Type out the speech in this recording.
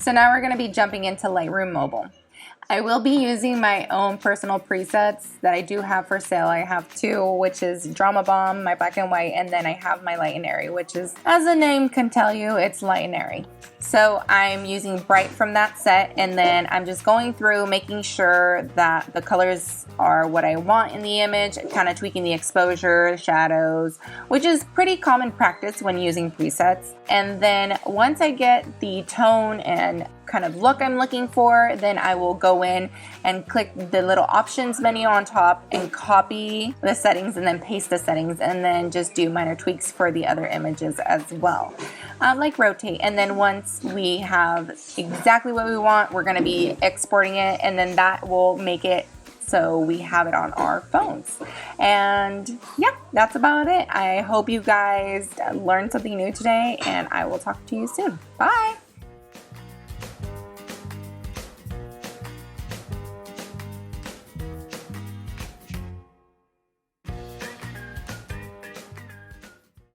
So now we're going to be jumping into Lightroom Mobile. I will be using my own personal presets that I do have for sale. I have two, which is Drama Bomb, my black and white, and then I have my Light and Airy, which is, as the name can tell you, it's light and airy. So I'm using Bright from that set, and then I'm just going through making sure that the colors are what I want in the image, kind of tweaking the exposure, shadows, which is pretty common practice when using presets. And then once I get the tone and kind of look I'm looking for, then I will go in and click the little options menu on top and copy the settings and then paste the settings, and then just do minor tweaks for the other images as well, like rotate. And then once we have exactly what we want, we're going to be exporting it, and then that will make it so we have it on our phones. And yeah, that's about it. I hope you guys learned something new today, and I will talk to you soon. Bye.